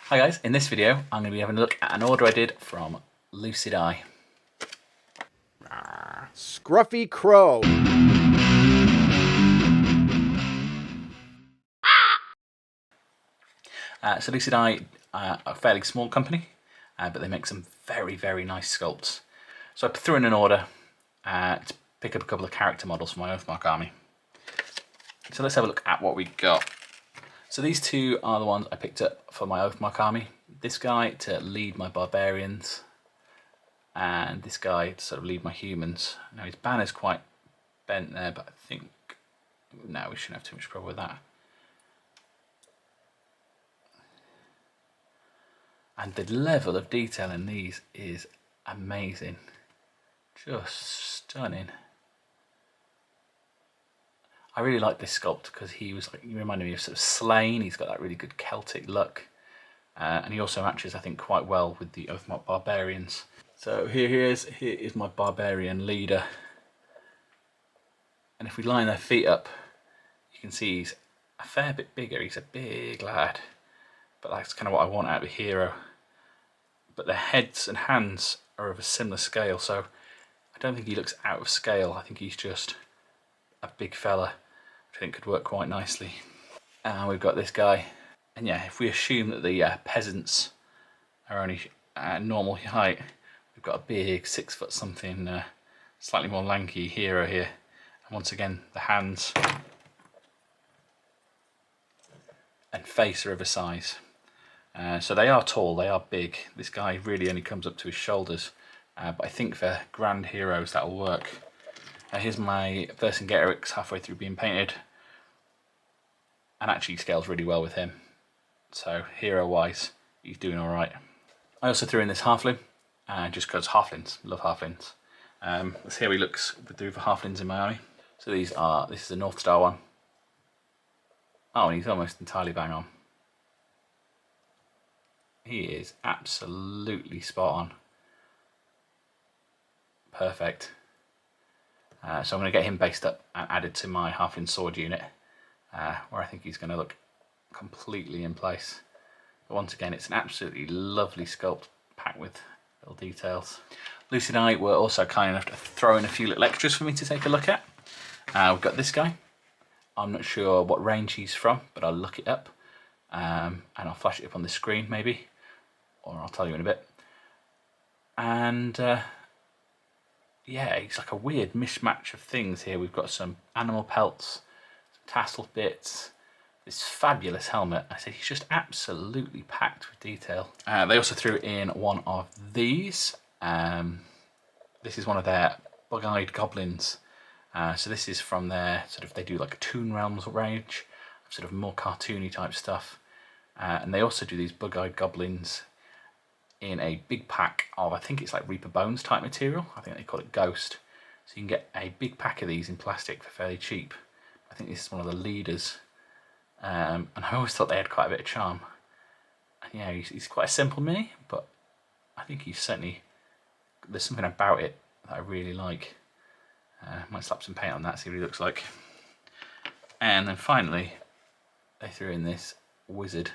Hi guys, in this video I'm going to be having a look at an order I did from Lucid. Scruffy Crow. So Lucid are a fairly small company, but they make some very nice sculpts. So I threw in an order to pick up a couple of character models for my Oathmark army. So let's have a look at what we got. So these two are the ones I picked up for my Oathmark army. This guy to lead my barbarians, and this guy to sort of lead my humans. Now his banner's quite bent there, but I think, no, we shouldn't have too much trouble with that. And the level of detail in these is amazing. Just stunning. I really like this sculpt because he reminded me of sort of Slain. He's got that really good Celtic look. And he also matches, I think, quite well with the Oathmark barbarians. So here is my Barbarian Leader. And if we line their feet up, you can see he's a fair bit bigger. He's a big lad. But that's kind of what I want out of a hero. But their heads and hands are of a similar scale, so I don't think he looks out of scale. I think he's just a big fella, which I think could work quite nicely. And we've got this guy. And yeah, if we assume that the peasants are only normal height, we've got a big 6 foot something, slightly more lanky hero here. And once again, the hands and face are of a size. So they are tall, they are big. This guy really only comes up to his shoulders, but I think for grand heroes that'll work. Here's my Vercingetorix halfway through being painted, and actually scales really well with him. So hero wise, he's doing alright. I also threw in this halfling, just because halflings, love halflings. Let's see how he looks with the halflings in my army. So this is a North Star one. Oh, and he's almost entirely bang on. He is absolutely spot on. Perfect. So I'm going to get him based up and added to my halfling sword unit, where I think he's going to look completely in place. But once again, it's an absolutely lovely sculpt packed with little details. Lucid were also kind enough to throw in a few little extras for me to take a look at. We've got this guy. I'm not sure what range he's from, but I'll look it up and I'll flash it up on the screen maybe, or I'll tell you in a bit. And yeah, he's like a weird mismatch of things here. We've got some animal pelts, some tassel bits, this fabulous helmet. I said he's just absolutely packed with detail. They also threw in one of these. This is one of their bug-eyed goblins. So this is from their they do like a Toon Realms range, sort of more cartoony type stuff. And they also do these bug-eyed goblins in a big pack of, I think it's like Reaper Bones type material. I think they call it Ghost. So you can get a big pack of these in plastic for fairly cheap. I think this is one of the leaders. And I always thought they had quite a bit of charm. And yeah, he's quite a simple mini, but I think he's certainly, there's something about it that I really like. Might slap some paint on that, see what he looks like. And then finally, they threw in this wizard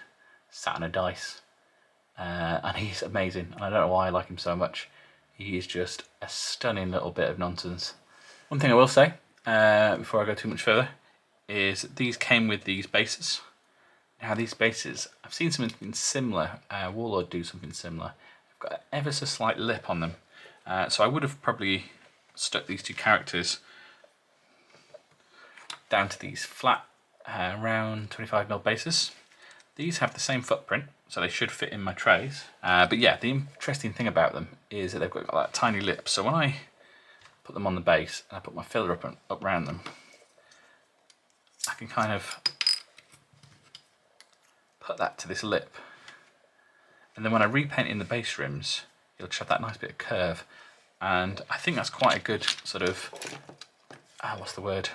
sat on a dice. And he's amazing, and I don't know why I like him so much. He is just a stunning little bit of nonsense. One thing I will say, before I go too much further, is these came with these bases. Now these bases, I've seen something similar, Warlord do something similar. They've got an ever so slight lip on them. So I would have probably stuck these two characters down to these flat, round 25mm bases. These have the same footprint, so they should fit in my trays. But yeah, the interesting thing about them is that they've got that tiny lip. So when I put them on the base and I put my filler up around them, I can kind of put that to this lip. And then when I repaint in the base rims, it'll just have that nice bit of curve. And I think that's quite a good sort of, what's the word?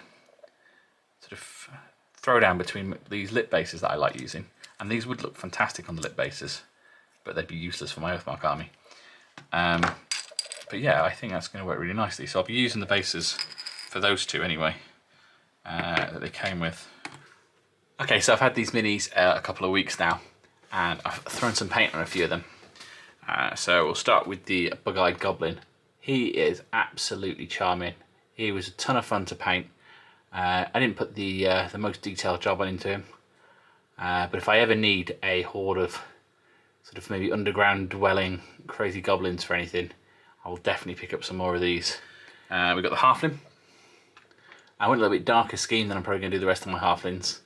Sort of throwdown between these lip bases that I like using. And these would look fantastic on the lip bases, but they'd be useless for my Oathmark army. But yeah, I think that's going to work really nicely. So I'll be using the bases for those two anyway, that they came with. Okay, so I've had these minis a couple of weeks now, and I've thrown some paint on a few of them. So we'll start with the Bug-Eyed Goblin. He is absolutely charming. He was a ton of fun to paint. I didn't put the most detailed job on into him, but if I ever need a horde of sort of maybe underground dwelling crazy goblins for anything, I will definitely pick up some more of these. We've got the Halfling. I went a little bit darker scheme than I'm probably going to do the rest of my Halflings.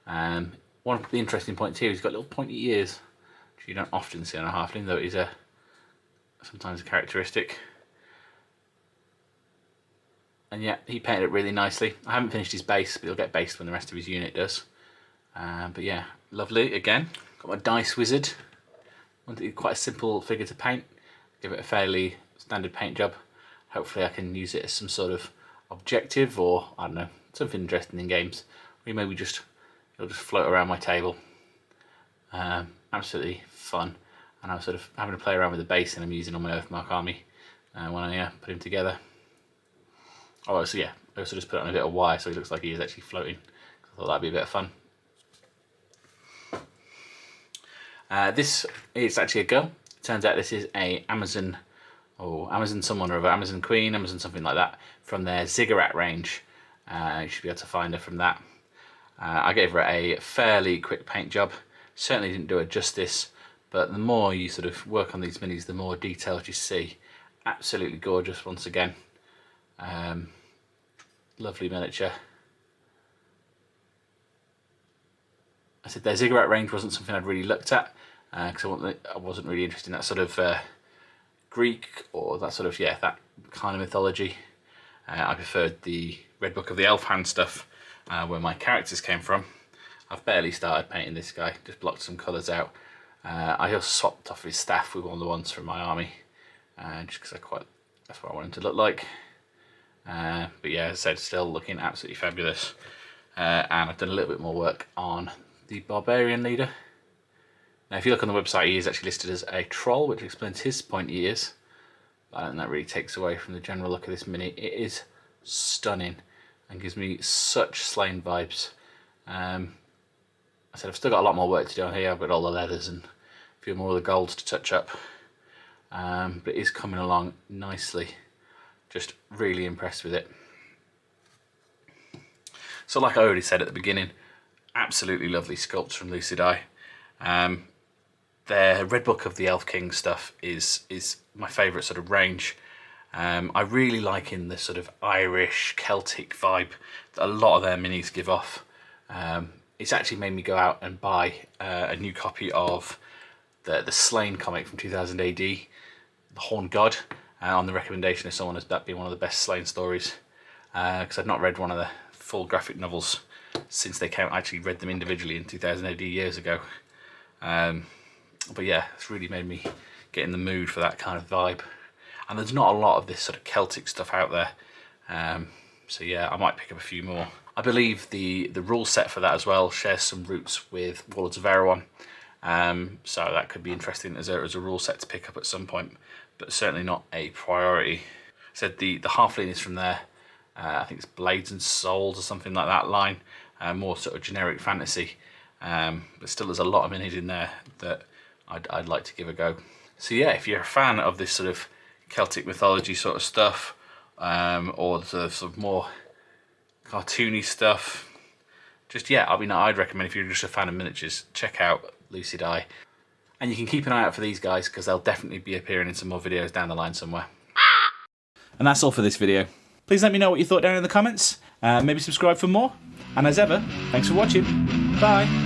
One of the interesting points here, he's got little pointy ears, which you don't often see on a Halfling, though it is sometimes a characteristic. And yeah, he painted it really nicely. I haven't finished his base, but he'll get based when the rest of his unit does. But yeah, lovely again. Got my Dice Wizard. Wanted quite a simple figure to paint. Give it a fairly standard paint job. Hopefully I can use it as some sort of objective, or I don't know, something interesting in games. Or maybe it'll just float around my table. Absolutely fun. And I was sort of having to play around with the base, and I'm using on my Oathmark army when I put him together. Oh, so yeah, I also just put it on a bit of wire so he looks like he is actually floating. I thought that'd be a bit of fun. This is actually a girl. It turns out this is a Amazon someone or other, Amazon Queen, Amazon something like that, from their Ziggurat range. You should be able to find her from that. I gave her a fairly quick paint job. Certainly didn't do her justice, but the more you sort of work on these minis, the more details you see. Absolutely gorgeous once again. Lovely miniature. I said their Ziggurat range wasn't something I'd really looked at, because I wasn't really interested in that sort of Greek or that sort of, that kind of mythology. I preferred the Red Book of the Elfhand stuff, where my characters came from. I've barely started painting this guy, just blocked some colours out. I also swapped off his staff with one of the ones from my army, just because that's what I want him to look like. But yeah, as I said, still looking absolutely fabulous. And I've done a little bit more work on the Barbarian Leader. Now if you look on the website, he is actually listed as a troll, which explains his pointy ears. But I don't think that really takes away from the general look of this mini. It is stunning and gives me such Slain vibes. I said I've still got a lot more work to do on here. I've got all the leathers and a few more of the golds to touch up. But it is coming along nicely. Just really impressed with it. So like I already said at the beginning, absolutely lovely sculpts from Lucid. Their Red Book of the Elf King stuff is my favourite sort of range. I really like in the sort of Irish Celtic vibe that a lot of their minis give off. It's actually made me go out and buy a new copy of the Slain comic from 2000 AD, The Horned God, on the recommendation of someone as that being one of the best Slain stories, because I'd not read one of the full graphic novels since they came. I actually read them individually in 2000 AD years ago. But yeah, it's really made me get in the mood for that kind of vibe. And there's not a lot of this sort of Celtic stuff out there. So yeah, I might pick up a few more. I believe the rule set for that as well shares some roots with Warlords of Erewhon. So that could be interesting as a rule set to pick up at some point, but certainly not a priority. Said the Halfling is from there. I think it's Blades and Souls or something like that line. More sort of generic fantasy. But still there's a lot of minis in there that I'd like to give a go. So yeah, if you're a fan of this sort of Celtic mythology sort of stuff, or the sort of more cartoony stuff, I'd recommend, if you're just a fan of miniatures, check out Lucid. And you can keep an eye out for these guys, because they'll definitely be appearing in some more videos down the line somewhere. And that's all for this video. Please let me know what you thought down in the comments. Maybe subscribe for more. And as ever, thanks for watching. Bye.